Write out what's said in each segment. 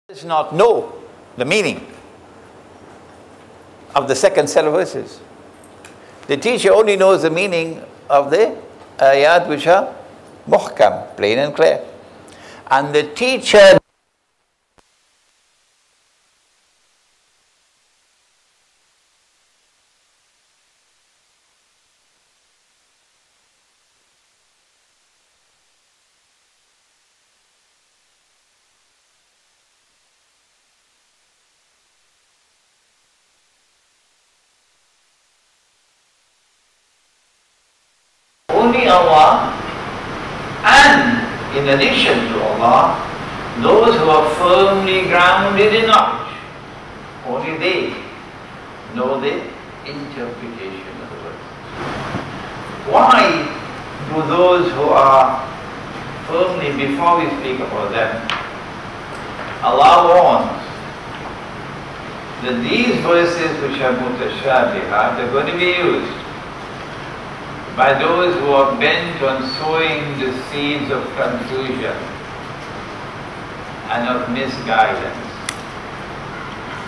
Does not know the meaning of the second set of verses. The teacher only knows the meaning of the ayat which are muhkam, plain and clear. And the teacher only Allah, and in addition to Allah, those who are firmly grounded in knowledge, only they know the interpretation of the words. Why do those who are firmly, before we speak about them, Allah warns that these verses which are mutashabihat are going to be used by those who are bent on sowing the seeds of confusion and of misguidance.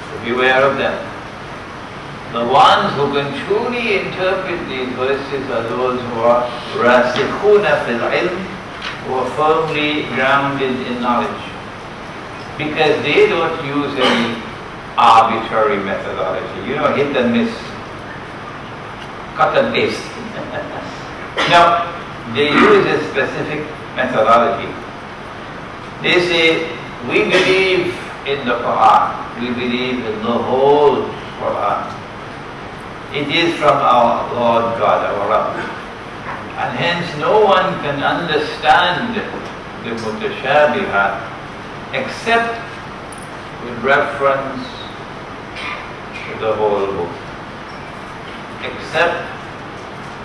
So beware of them. The ones who can truly interpret these verses are those who are rasikhuna fil ilm, who are firmly grounded in knowledge, because they don't use any arbitrary methodology. You know, hit and miss, cut and paste. Now, they use a specific methodology. They say, we believe in the Quran, we believe in the whole Quran. It is from our Lord God, our Rabb. And hence no one can understand the mutashabihat except with reference to the whole book. Except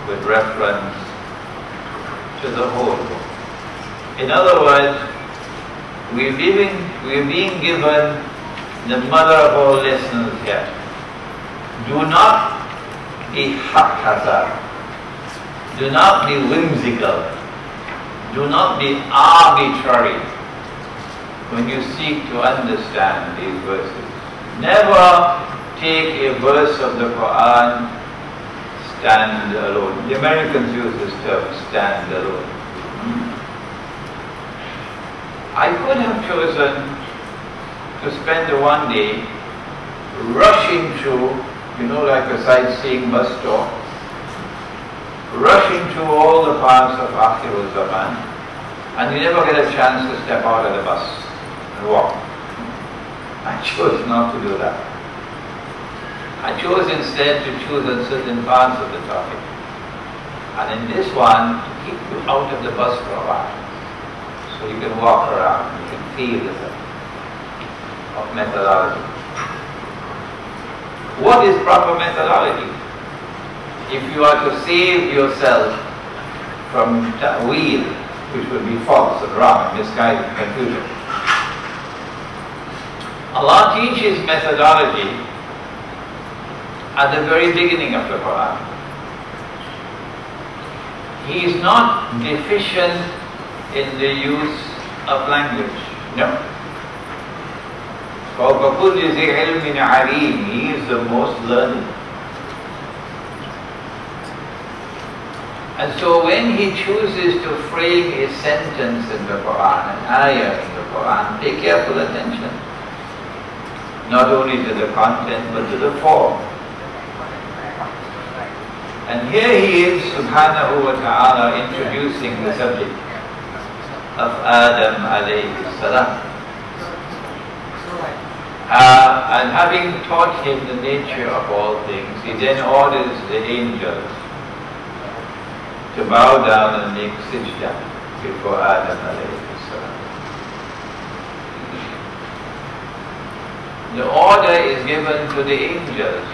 with reference to the whole book. In other words, we're being given the mother of all lessons here. Do not be haphazard. Do not be whimsical. Do not be arbitrary when you seek to understand these verses. Never take a verse of the Quran stand alone. The Americans use this term, stand alone. I could have chosen to spend one day rushing through, you know, like a sightseeing bus tour, rushing through all the parts of Akhirul Zaman, and you never get a chance to step out of the bus and walk. I chose not to do that. I chose instead to choose on certain parts of the topic. And in this one, to keep you out of the bus for a while. So you can walk around, you can feel the effect of methodology. What is proper methodology? If you are to save yourself from ta'weel, which would be false and wrong and misguided confusion, Allah teaches methodology at the very beginning of the Quran. He is not deficient in the use of language. No. فَوْقَ كُلِّ ذِي عِلْمٍ عَلِيمٍ. He is the most learned. And so when he chooses to frame a sentence in the Quran, an ayah in the Quran, pay careful attention. Not only to the content, but to the form. And here he is, subhanahu wa ta'ala, introducing the subject of Adam alayhi salam. And having taught him the nature of all things, he then orders the angels to bow down and make sajda before Adam alayhi salam. The order is given to the angels.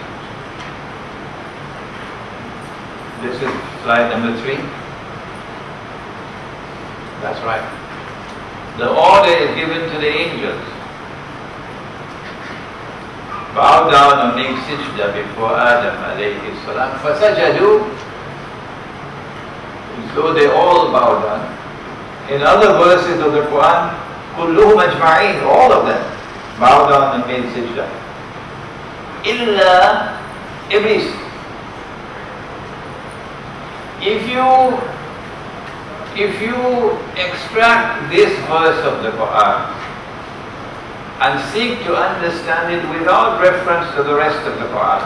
This is slide number 3. That's right. The order is given to the angels. Bow down and make sajda before Adam alayhi salam. فَسَجَدُوا. So they all bow down. In other verses of the Quran, كُلُّهُمْ أَجْمَعِينَ, all of them. bowed down and made sajda. Illa Iblis. If you extract this verse of the Quran and seek to understand it without reference to the rest of the Quran,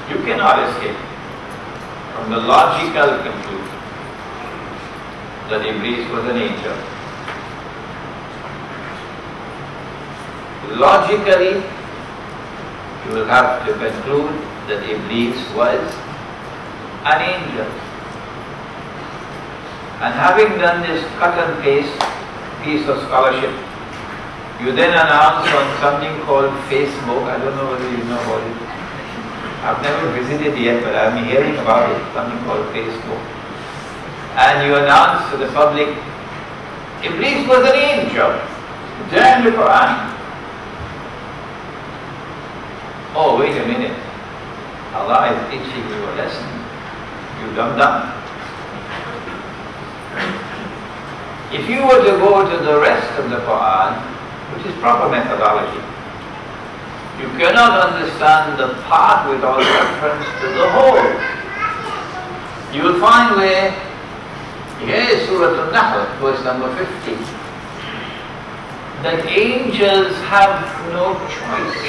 you cannot escape from the logical conclusion that Iblis was an angel. Logically, you will have to conclude that Iblis was an angel. And having done this cut and paste piece of scholarship, you then announce on something called Facebook. I don't know whether you know about it. I've never visited yet, but I'm hearing about it, something called Facebook. And you announce to the public, Iblis was an angel. There in the Quran. Oh, wait a minute. Allah is teaching you a lesson. You dumb. If you were to go to the rest of the Quran, which is proper methodology, you cannot understand the part without reference to the whole. You will find where, here is Surah Al-Nahl, verse number 50, that angels have no choice.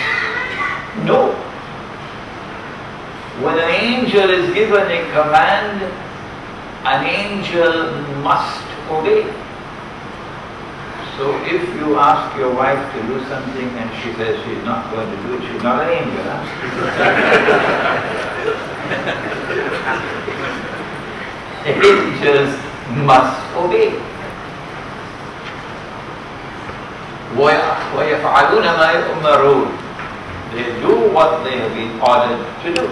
No. When an angel is given a command, an angel must obey. So if you ask your wife to do something and she says she's not going to do it, she's not an angel. Huh? Angels must obey. وَيَفْعَلُونَ مَا يُؤْمَرُونَ. They do what they have been ordered to do.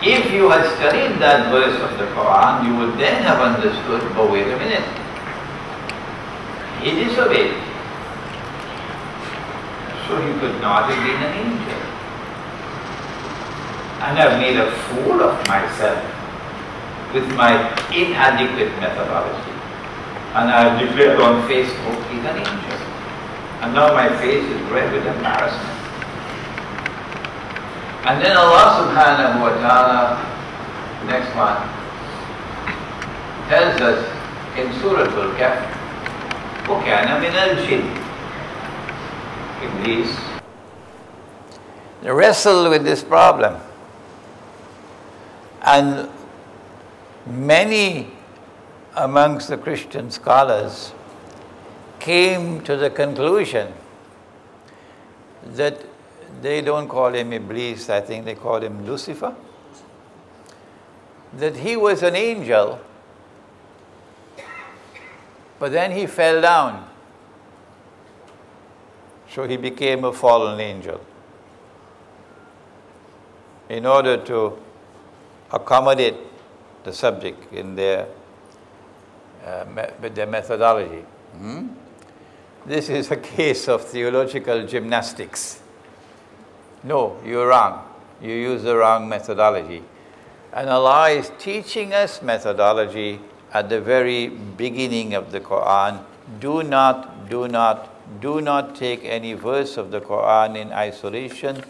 If you had studied that verse of the Quran, you would then have understood, oh wait a minute, he disobeyed. So he could not have been an angel. And I've made a fool of myself with my inadequate methodology. And I've declared on Facebook, he's an angel. And now my face is red with embarrassment. And then Allah subhanahu wa ta'ala, next one, tells us in Surah Al-Kahf, وَكَانَ مِنَ الْجِنِّ. Iblis. They wrestle with this problem. And many amongst the Christian scholars came to the conclusion that they don't call him Iblis, I think they call him Lucifer, that he was an angel, but then he fell down, so he became a fallen angel. In order to accommodate the subject in their methodology. This is a case of theological gymnastics. No, you're wrong. You use the wrong methodology. And Allah is teaching us methodology at the very beginning of the Quran. Do not take any verse of the Quran in isolation.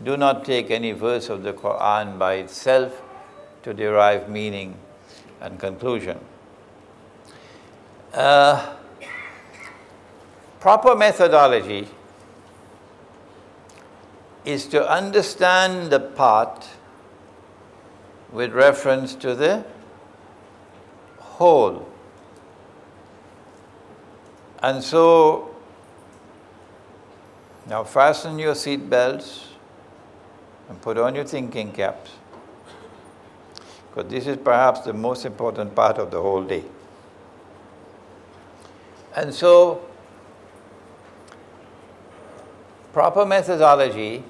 Do not take any verse of the Quran by itself to derive meaning and conclusion. Proper methodology is to understand the part with reference to the whole. And so, now fasten your seat belts and put on your thinking caps, because this is perhaps the most important part of the whole day. And so, proper methodology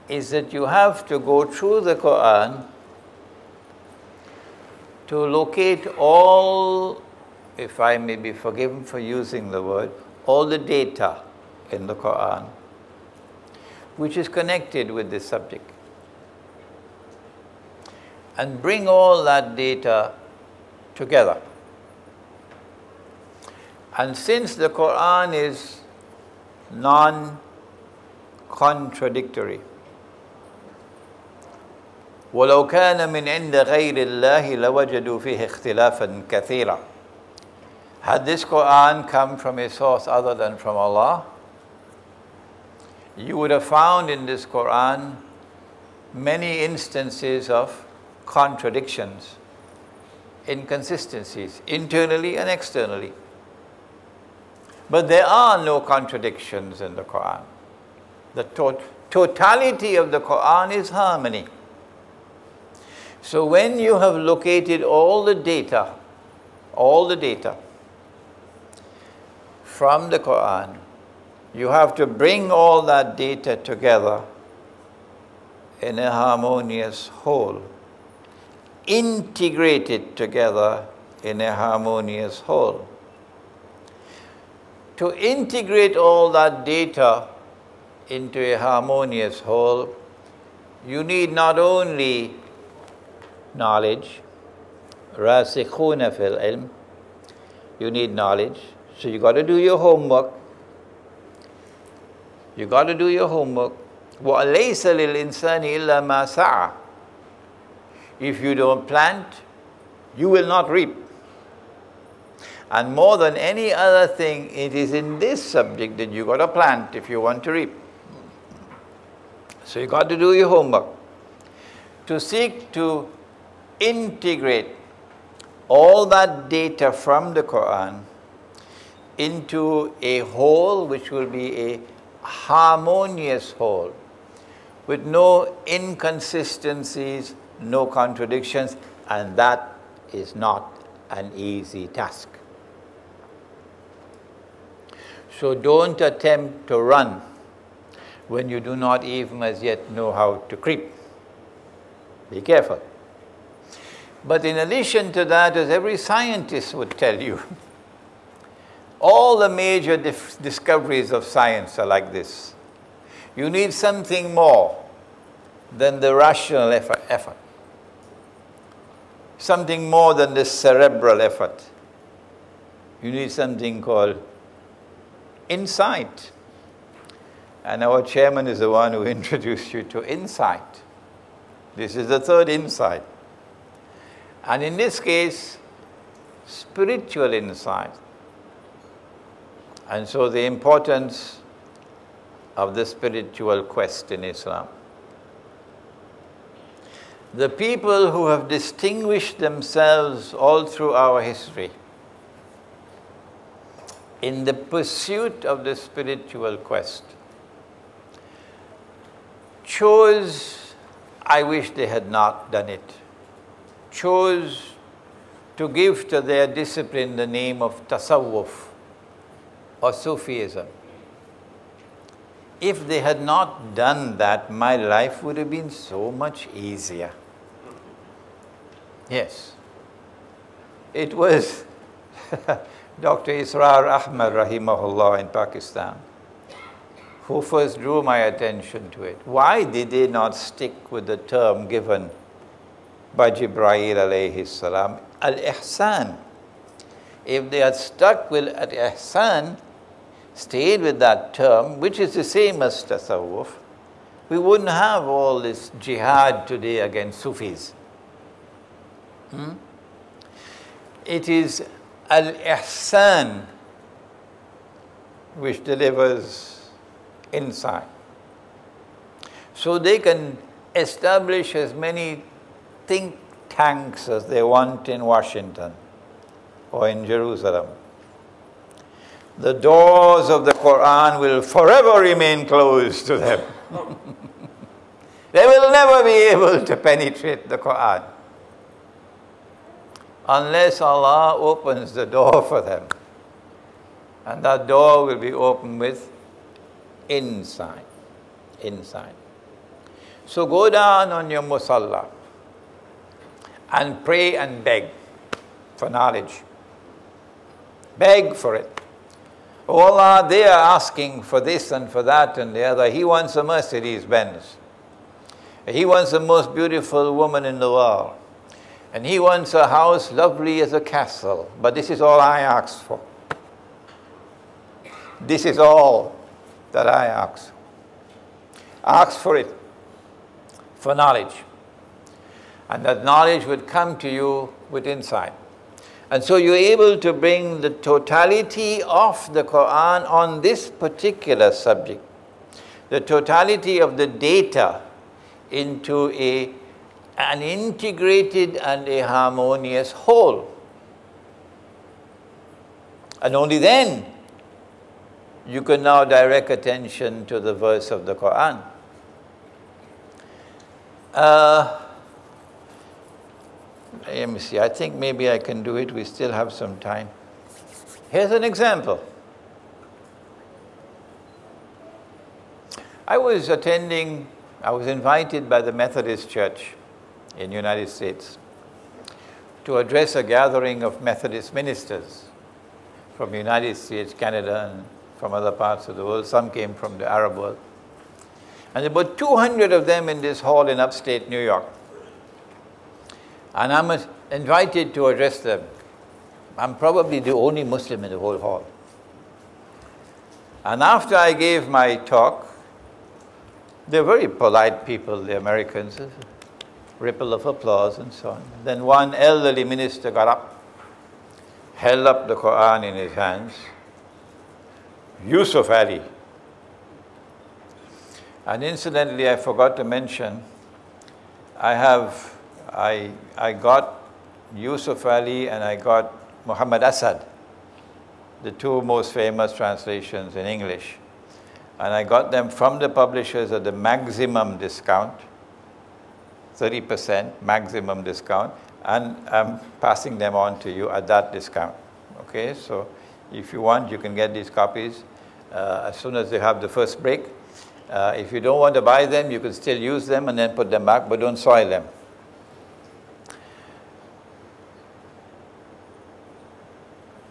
is that you have to go through the Quran to locate all, if I may be forgiven for using the word, all the data in the Quran which is connected with this subject. and bring all that data together. And since the Quran is non-contradictory, وَلَوْ كَانَ مِنْ عِنْدَ غَيْرِ اللَّهِ لَوَجَدُوا فِيهِ اخْتِلَافًا كَثِيرًا. Had this Quran come from a source other than from Allah, you would have found in this Quran many instances of contradictions, inconsistencies, internally and externally. But there are no contradictions in the Quran. The totality of the Quran is harmony. So when you have located all the data from the Quran, you have to bring all that data together in a harmonious whole. Integrate it together in a harmonious whole. To integrate all that data into a harmonious whole, you need not only knowledge, rasikhuna fil ilm, you need knowledge. So you got to do your homework. You got to do your homework. وَأَلَيْسَ لِلْإِنسَانِ إِلَّا مَا سَعَى. If you don't plant, you will not reap. And more than any other thing, it is in this subject that you got to plant if you want to reap. So you got to do your homework. To seek to integrate all that data from the Quran into a whole which will be a harmonious whole with no inconsistencies, no contradictions, and that is not an easy task. So don't attempt to run when you do not even as yet know how to creep. Be careful. But in addition to that, as every scientist would tell you, all the major discoveries of science are like this. You need something more than the rational effort. Something more than the cerebral effort. You need something called insight. And our chairman is the one who introduced you to insight. This is the third insight. And in this case, spiritual insight. And so the importance of the spiritual quest in Islam. The people who have distinguished themselves all through our history in the pursuit of the spiritual quest chose, I wish they had not done it, chose to give to their discipline the name of tasawwuf or Sufism. If they had not done that, my life would have been so much easier. Yes. It was Dr. Israr Ahmad rahimahullah in Pakistan who first drew my attention to it. Why did they not stick with the term given by Jibreel alayhi salam, al-ihsan? If they had stuck with al-ihsan, stayed with that term, which is the same as tasawwuf, we wouldn't have all this jihad today against Sufis. It is al-ihsan which delivers insight. So they can establish as many think tanks as they want in Washington or in Jerusalem. The doors of the Quran will forever remain closed to them. They will never be able to penetrate the Quran unless Allah opens the door for them. And that door will be opened with insight. Insight. So go down on your musalla and pray and beg for knowledge. Beg for it. Oh Allah, they are asking for this and for that and the other. He wants a Mercedes Benz. He wants the most beautiful woman in the world. And he wants a house lovely as a castle. But this is all I ask for. This is all that I ask. Ask for it, for knowledge. And that knowledge would come to you with insight. And so you're able to bring the totality of the Quran on this particular subject, the totality of the data into an integrated and a harmonious whole. And only then you can now direct attention to the verse of the Quran. Let me see, I think maybe I can do it. We still have some time. Here's an example. I was invited by the Methodist Church in the United States to address a gathering of Methodist ministers from the United States, Canada, and from other parts of the world. Some came from the Arab world. And there were 200 of them in this hall in upstate New York. And I'm invited to address them. I'm probably the only Muslim in the whole hall. And after I gave my talk, they're very polite people, the Americans, ripple of applause and so on. Then one elderly minister got up, held up the Quran in his hands, Yusuf Ali. And incidentally, I forgot to mention, I got Yusuf Ali and I got Muhammad Asad, the two most famous translations in English. And I got them from the publishers at the maximum discount, 30% maximum discount, and I'm passing them on to you at that discount. Okay, so if you want, you can get these copies as soon as they have the first break. If you don't want to buy them, you can still use them and then put them back, but don't soil them.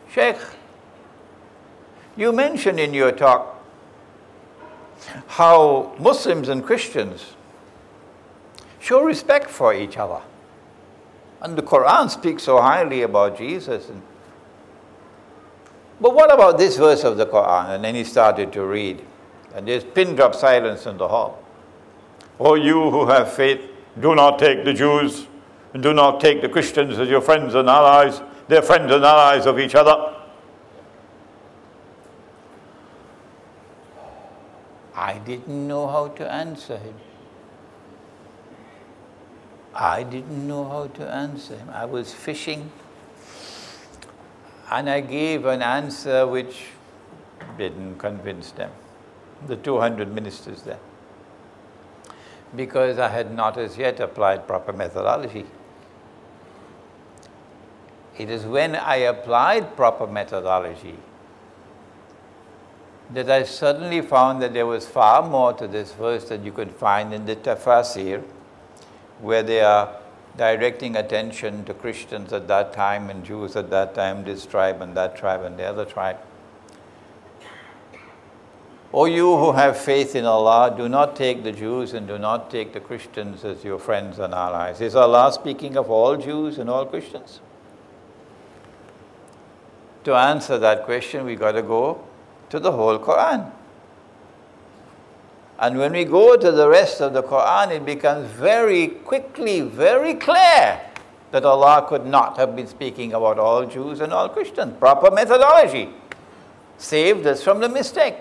Sheikh, you mentioned in your talk how Muslims and Christians show respect for each other. And the Quran speaks so highly about Jesus. But what about this verse of the Quran? And then he started to read. And there's pin drop silence in the hall. O you who have faith, do not take the Jews and do not take the Christians as your friends and allies. They're friends and allies of each other. I didn't know how to answer him. I didn't know how to answer him. I was fishing. And I gave an answer which didn't convince them, the 200 ministers there, because I had not as yet applied proper methodology. It is when I applied proper methodology that I suddenly found that there was far more to this verse than you could find in the tafsir, where they are directing attention to Christians at that time and Jews at that time, this tribe and that tribe and the other tribe. O you who have faith in Allah, do not take the Jews and do not take the Christians as your friends and allies. Is Allah speaking of all Jews and all Christians? To answer that question, we got to go to the whole Quran. And when we go to the rest of the Quran, it becomes very quickly, very clear that Allah could not have been speaking about all Jews and all Christians. Proper methodology saved us from the mistake.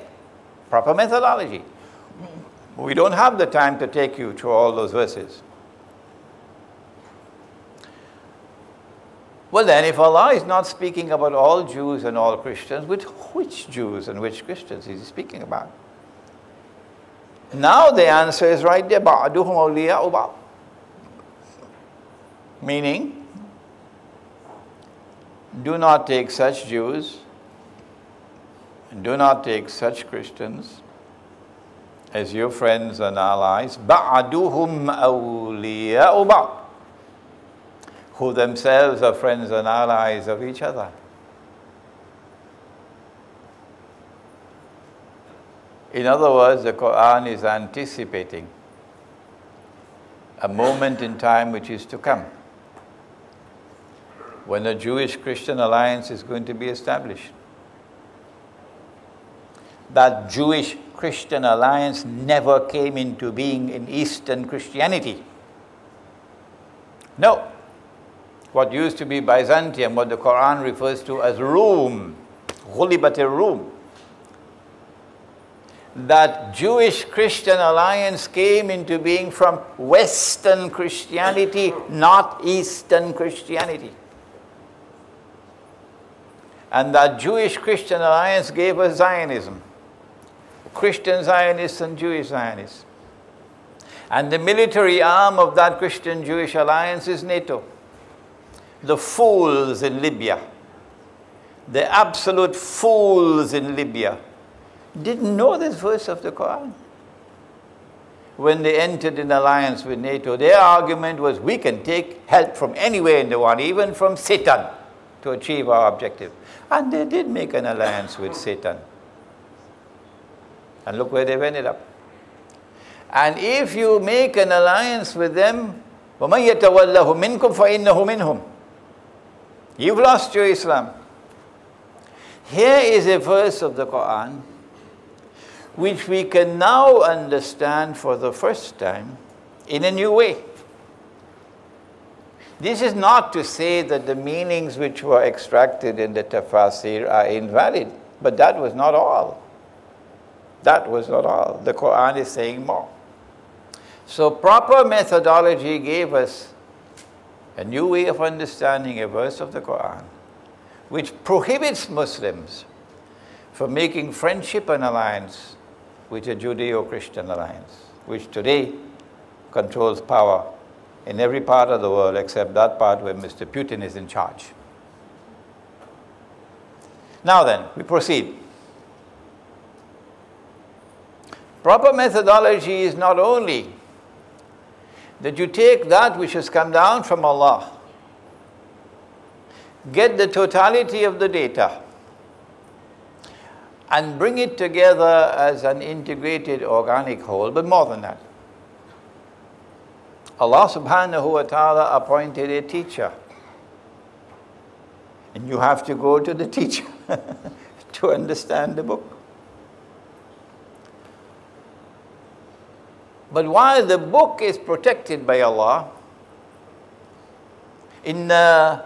Proper methodology. We don't have the time to take you through all those verses. Well then, if Allah is not speaking about all Jews and all Christians, which Jews and which Christians is He speaking about? Now the answer is right there. بَعْدُهُمْ أَوْلِيَاءُ بَعْضٍ. Meaning, do not take such Jews and do not take such Christians as your friends and allies. بَعْدُهُمْ أَوْلِيَاءُ بَعْضٍ, who themselves are friends and allies of each other. In other words, the Quran is anticipating a moment in time which is to come. when a Jewish-Christian alliance is going to be established. That Jewish-Christian alliance never came into being in Eastern Christianity. No. What used to be Byzantium, what the Quran refers to as Rome, Ghulibat al-Rum. That Jewish-Christian alliance came into being from Western Christianity, not Eastern Christianity. And that Jewish-Christian alliance gave us Zionism. Christian Zionists and Jewish Zionists. And the military arm of that Christian-Jewish alliance is NATO. The fools in Libya, the absolute fools in Libya, didn't know this verse of the Quran. When they entered in alliance with NATO, their argument was, we can take help from anywhere in the world, even from Satan, to achieve our objective. And they did make an alliance with Satan. And look where they've ended up. And if you make an alliance with them, وَمَنْ يَتَوَلَّهُ مِنْكُمْ فَإِنَّهُ مِنْهُمْ. You've lost your Islam. Here is a verse of the Quran which we can now understand for the first time in a new way. This is not to say that the meanings which were extracted in the tafsir are invalid, but that was not all. That was not all. The Quran is saying more. So proper methodology gave us a new way of understanding a verse of the Quran which prohibits Muslims from making friendship and alliance with a Judeo-Christian alliance, which today controls power in every part of the world except that part where Mr. Putin is in charge. Now then, we proceed. Proper methodology is not only that you take that which has come down from Allah, get the totality of the data, and bring it together as an integrated organic whole, but more than that. Allah subhanahu wa ta'ala appointed a teacher. And you have to go to the teacher to understand the book. But while the book is protected by Allah, Inna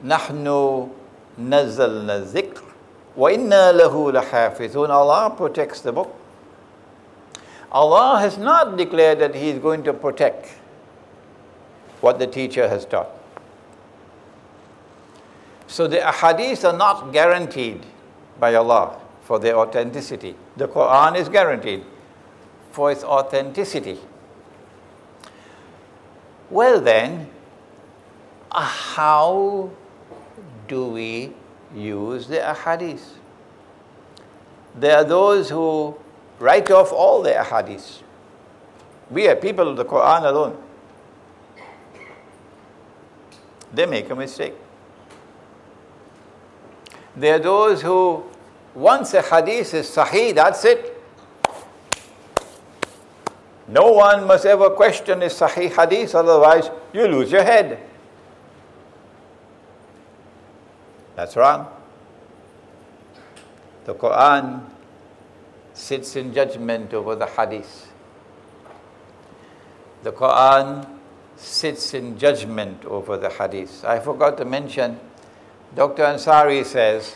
nahnu nazzalna dhikr wa inna lahu lahafizun. Allah protects the book. Allah has not declared that He is going to protect what the teacher has taught. So the ahadith are not guaranteed by Allah for their authenticity. The Quran is guaranteed for its authenticity. Well then, how do we use the ahadith? There are those who write off all the ahadith. We are people of the Quran alone. They make a mistake. There are those who, once a hadith is sahih, that's it. No one must ever question a sahih hadith, otherwise you lose your head. That's wrong. The Quran sits in judgment over the hadith. The Quran sits in judgment over the hadith. I forgot to mention, Dr. Ansari says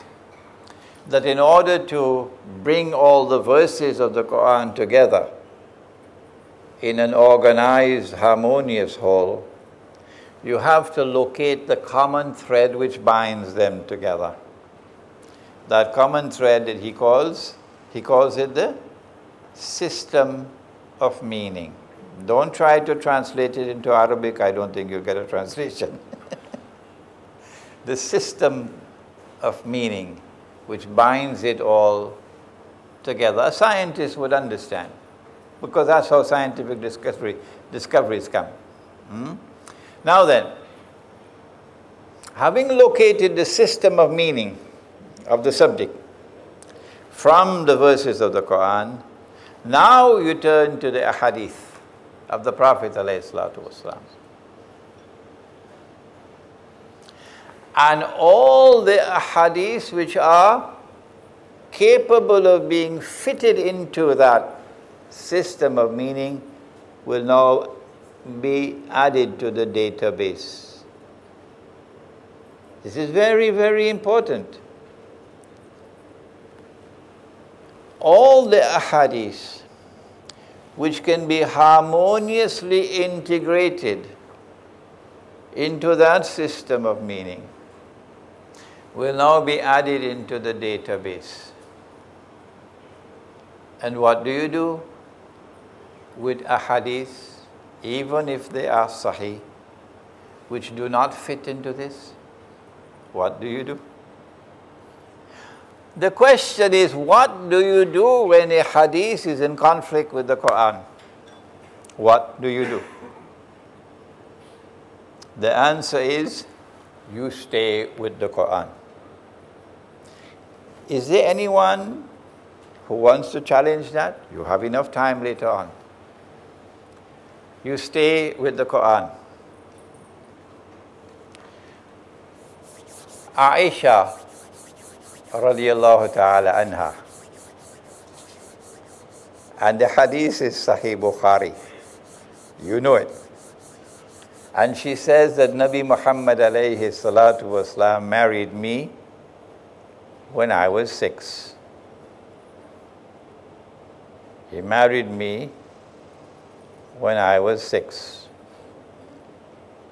that in order to bring all the verses of the Quran together in an organized, harmonious whole, you have to locate the common thread which binds them together. That common thread that he calls it the system of meaning. Don't try to translate it into Arabic. I don't think you'll get a translation. The system of meaning which binds it all together. A scientist would understand, because that's how scientific discoveries come. Now then, having located the system of meaning of the subject from the verses of the Quran, now you turn to the ahadith of the Prophet ﷺ. And all the ahadith which are capable of being fitted into that system of meaning will now be added to the database. This is very, very important. All the ahadith which can be harmoniously integrated into that system of meaning will now be added into the database. And what do you do with ahadith, even if they are sahih, which do not fit into this? What do you do? The question is, what do you do when a hadith is in conflict with the Quran? What do you do? The answer is, you stay with the Quran. Is there anyone who wants to challenge that? You have enough time later on. You stay with the Quran. Aisha radiyallahu ta'ala anha, and the hadith is Sahih Bukhari. You know it. And she says that Nabi Muhammad alayhi salatu wasalam married me when I was 6. He married me when I was 6.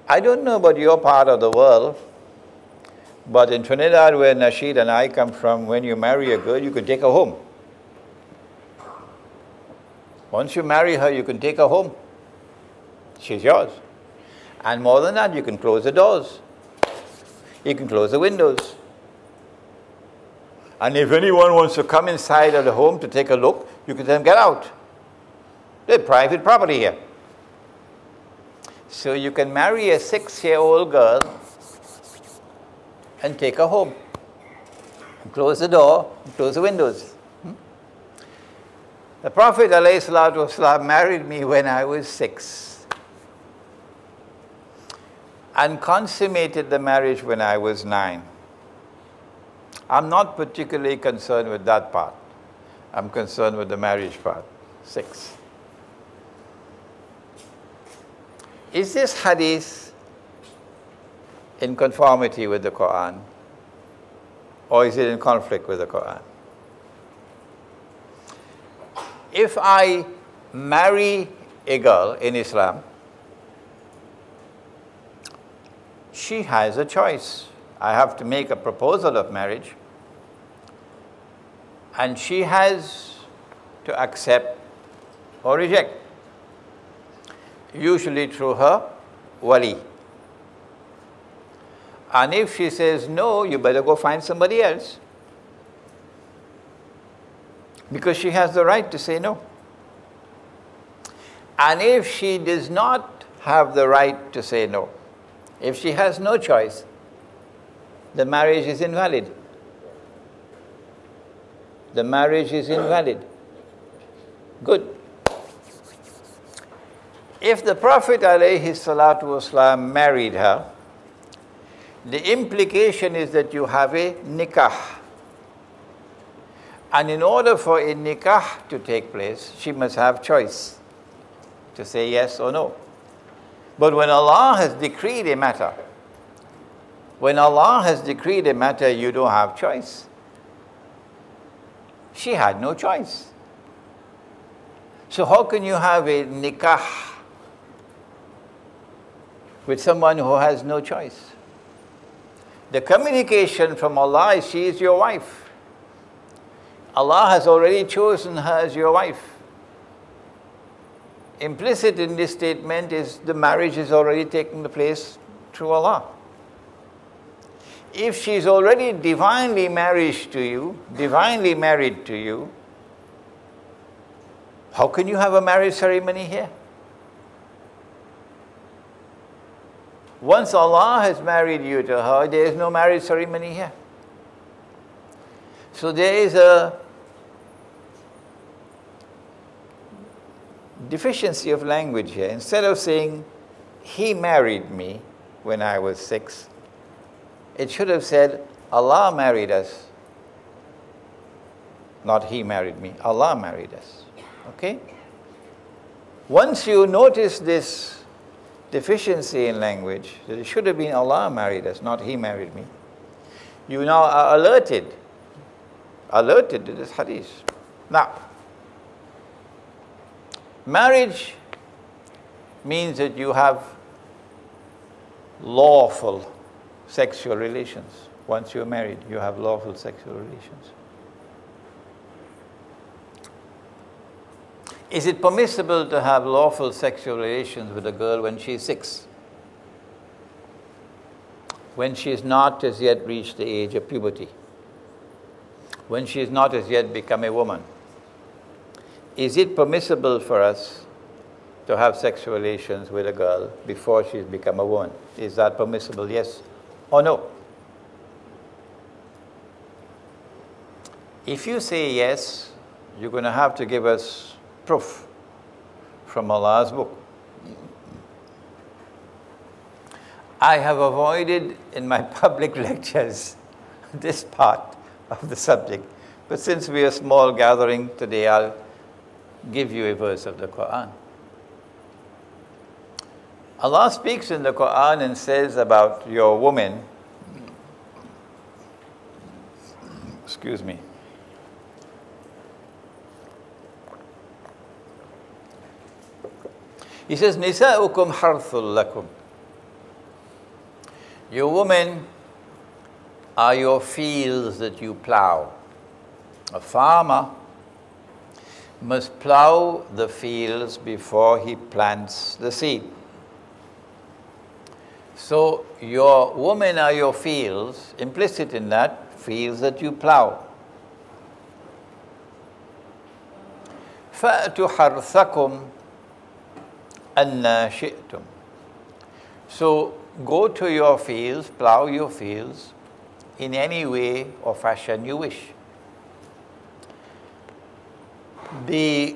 I don't know about your part of the world, but in Trinidad, where Nasheed and I come from, when you marry a girl, you can take her home. Once you marry her, you can take her home. She's yours. And more than that, you can close the doors. You can close the windows. And if anyone wants to come inside of the home to take a look, you can tell them, get out. They're private property here. So you can marry a 6-year-old girl and take her home. And close the door, and close the windows. The Prophet ﷺ married me when I was 6. And consummated the marriage when I was 9. I'm not particularly concerned with that part. I'm concerned with the marriage part, 6. Is this hadith in conformity with the Quran? Or is it in conflict with the Quran? If I marry a girl in Islam, she has a choice. I have to make a proposal of marriage, and she has to accept or reject, usually through her wali. And if she says no, you better go find somebody else, because she has the right to say no. And if she does not have the right to say no, if she has no choice, the marriage is invalid. The marriage is invalid. Good. If the Prophet ﷺ married her, the implication is that you have a nikah. And in order for a nikah to take place, she must have choice to say yes or no. But when Allah has decreed a matter, you don't have choice. She had no choice. So how can you have a nikah with someone who has no choice? The communication from Allah is, she is your wife. Allah has already chosen her as your wife. Implicit in this statement is the marriage is already taking place through Allah. If she's already divinely married to you, how can you have a marriage ceremony here? Once Allah has married you to her, there is no marriage ceremony here. So there is a deficiency of language here. Instead of saying, he married me when I was 6, It should have said, Allah married us, not he married me. Allah married us. Okay? Once you notice this deficiency in language, that it should have been Allah married us, not he married me, you now are alerted to this hadith. Now, marriage means that you have lawful sexual relations. Once you're married, you have lawful sexual relations. Is it permissible to have lawful sexual relations with a girl when she's 6? When she has not as yet reached the age of puberty? When she has not as yet become a woman? Is it permissible for us to have sexual relations with a girl before she's become a woman? Is that permissible, yes or no? If you say yes, you're going to have to give us proof from Allah's book. I have avoided in my public lectures this part of the subject, but since we are a small gathering today, I'll give you a verse of the Quran. Allah speaks in the Quran and says about your woman, excuse me, He says, Nisa'ukum harthul lakum. Your women are your fields that you plow. A farmer must plow the fields before he plants the seed. So your women are your fields, implicit in that, fields that you plow. فَأْتُ حَرْثَكُمْ أَنَّا شِئْتُمْ. So go to your fields, plow your fields in any way or fashion you wish. The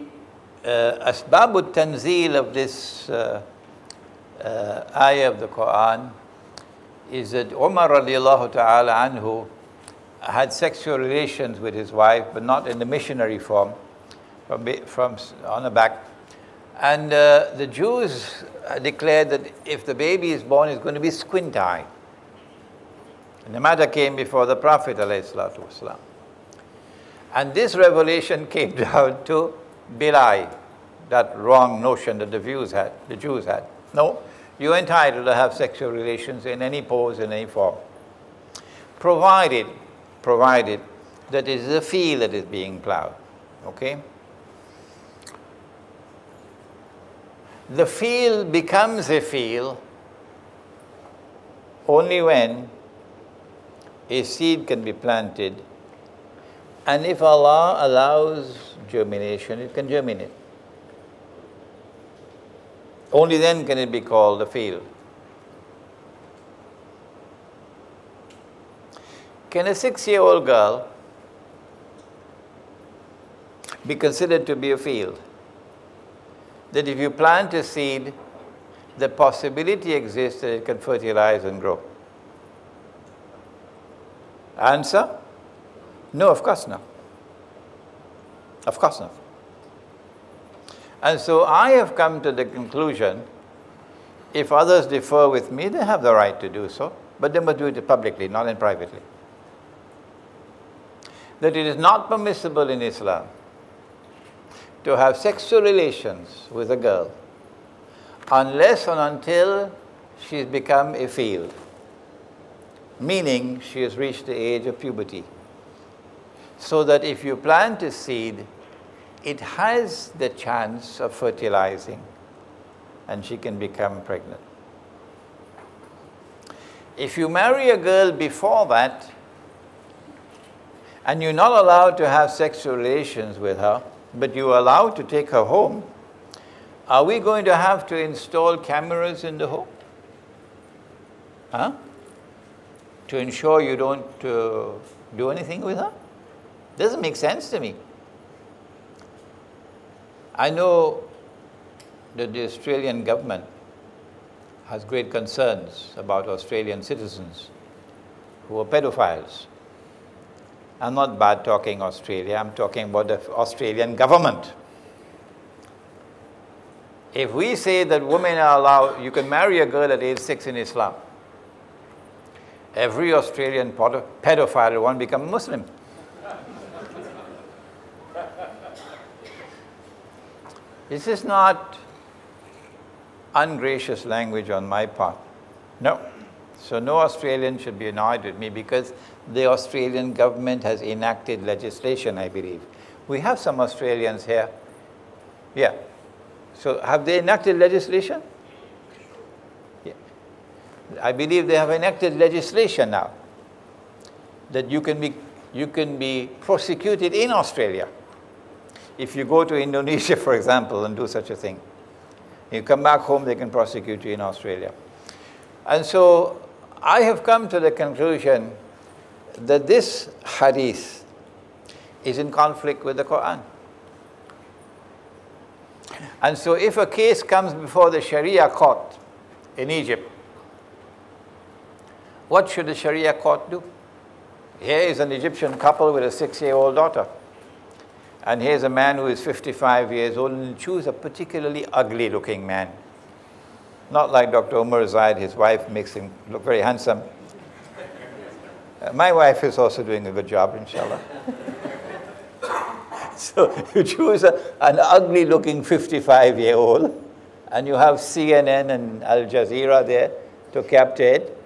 asbab tanzeel of this ayah of the Quran is that Umar radiallahu ta'ala anhu had sexual relations with his wife, but not in the missionary form, from on the back. And the Jews declared that if the baby is born, it's going to be squint-eyed. And the matter came before the Prophet ﷺ. And this revelation came down to belie that wrong notion that the Jews had. No, you're entitled to have sexual relations in any pose, in any form, provided that it is a field that is being plowed. Okay? The field becomes a field only when a seed can be planted, and if Allah allows germination, it can germinate. Only then can it be called a field. Can a 6-year-old girl be considered to be a field? That if you plant a seed, the possibility exists that it can fertilize and grow? Answer? No, of course not. Of course not. And so I have come to the conclusion, if others differ with me, they have the right to do so, but they must do it publicly, not in privately. That it is not permissible in Islam to have sexual relations with a girl unless and until she has become a field, meaning she has reached the age of puberty. So that if you plant a seed, it has the chance of fertilizing and she can become pregnant. If you marry a girl before that and you're not allowed to have sexual relations with her, but you're allowed to take her home, are we going to have to install cameras in the home? Huh? To ensure you don't do anything with her? Doesn't make sense to me. I know that the Australian government has great concerns about Australian citizens who are pedophiles. I'm not bad talking Australia, I'm talking about the Australian government. If we say that women are allowed, you can marry a girl at age 6 in Islam, every Australian pedophile will want to become Muslim. This is not ungracious language on my part. No. So no Australian should be annoyed with me because the Australian government has enacted legislation, I believe. We have some Australians here. Yeah. So have they enacted legislation? Yeah. I believe they have enacted legislation now that you can be prosecuted in Australia. If you go to Indonesia, for example, and do such a thing, you come back home, they can prosecute you in Australia. And so I have come to the conclusion that this hadith is in conflict with the Quran. And so if a case comes before the Sharia court in Egypt, what should the Sharia court do? Here is an Egyptian couple with a 6-year-old daughter. And here's a man who is 55 years old and choose a particularly ugly looking man. Not like Dr. Umar Zaid, his wife makes him look very handsome. My wife is also doing a good job, inshallah. So you choose an ugly looking 55-year-old and you have CNN and Al Jazeera there to capture it.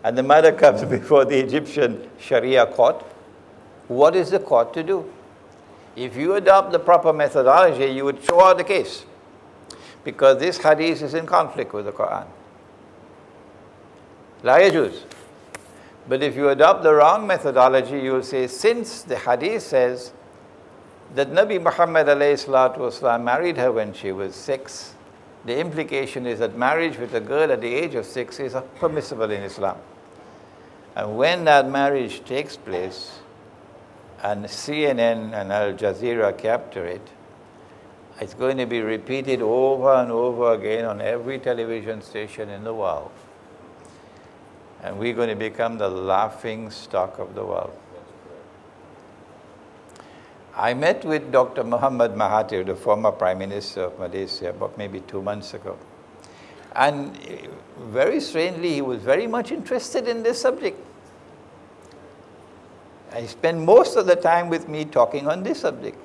And the matter comes before the Egyptian Sharia court. What is the court to do? If you adopt the proper methodology, you would throw out the case, because this hadith is in conflict with the Quran. La yajuz. But if you adopt the wrong methodology, you will say, since the hadith says that Nabi Muhammad ﷺ married her when she was 6, the implication is that marriage with a girl at the age of 6 is permissible in Islam. And when that marriage takes place, and CNN and Al Jazeera capture it, it's going to be repeated over and over again on every television station in the world. And we're going to become the laughing stock of the world. I met with Dr. Muhammad Mahathir, the former Prime Minister of Malaysia, about maybe 2 months ago. And very strangely, he was very much interested in this subject. He spent most of the time with me talking on this subject.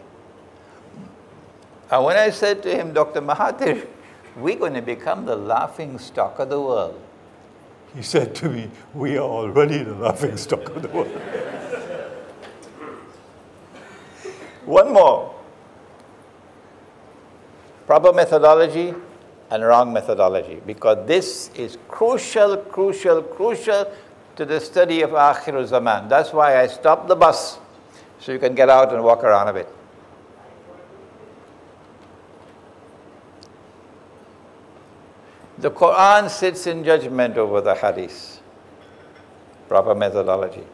And when I said to him, Dr. Mahathir, we're going to become the laughing stock of the world, he said to me, we are already the laughing stock of the world. One more. Proper methodology and wrong methodology, because this is crucial, crucial, crucial to the study of Akhir Zaman. That's why I stopped the bus, so you can get out and walk around a bit. The Quran sits in judgment over the hadith. Proper methodology.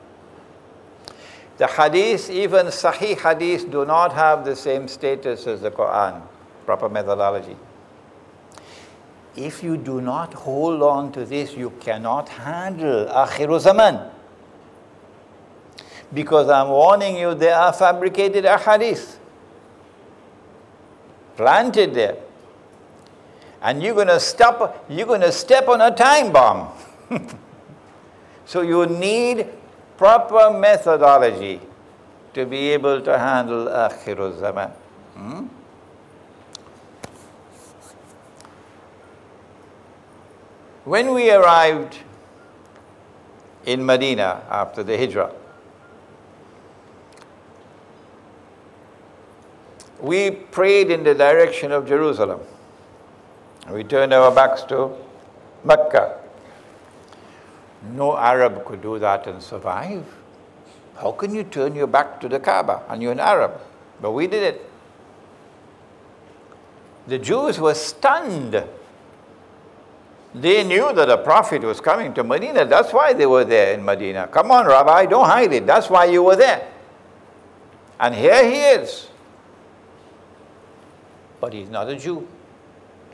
The hadith, even Sahih hadith, do not have the same status as the Quran. Proper methodology. If you do not hold on to this, you cannot handle Akhir Zaman. Because I'm warning you, there are fabricated ahadith planted there. And you're going to step on a time bomb. So you need proper methodology to be able to handle Akhir Zaman. When we arrived in Medina after the Hijrah, we prayed in the direction of Jerusalem. We turned our backs to Mecca. No Arab could do that and survive. How can you turn your back to the Kaaba and you're an Arab? But we did it. The Jews were stunned. They knew that a prophet was coming to Medina. That's why they were there in Medina. Come on, Rabbi, don't hide it. That's why you were there. And here he is. But he's not a Jew.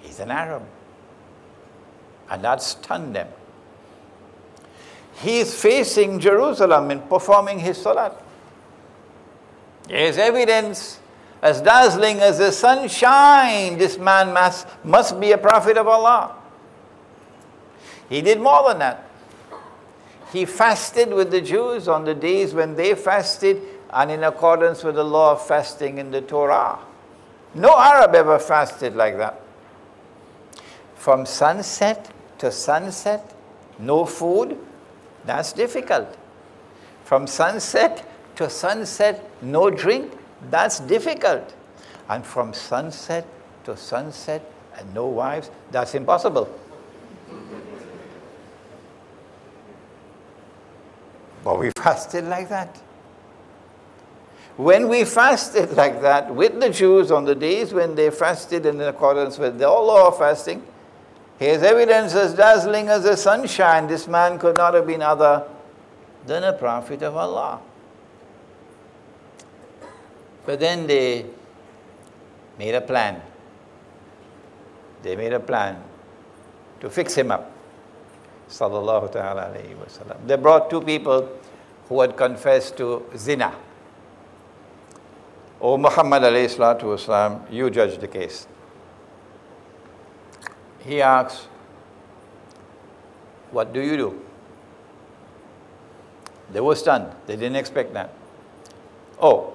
He's an Arab. And that stunned them. He is facing Jerusalem and performing his salat. There is evidence as dazzling as the sunshine. This man must be a prophet of Allah. He did more than that. He fasted with the Jews on the days when they fasted and in accordance with the law of fasting in the Torah. No Arab ever fasted like that. From sunset to sunset, no food, that's difficult. From sunset to sunset, no drink, that's difficult. And from sunset to sunset and no wives, that's impossible. But we fasted like that. When we fasted like that with the Jews on the days when they fasted in accordance with the law of fasting, here's evidence as dazzling as the sunshine. This man could not have been other than a prophet of Allah. But then they made a plan. They made a plan to fix him up. Sallallahu ta'ala alayhi wa sallam. They brought two people who had confessed to zina. O Muhammad alayhi salatu wasalam, you judge the case. He asks, what do you do? They were stunned. They didn't expect that. Oh,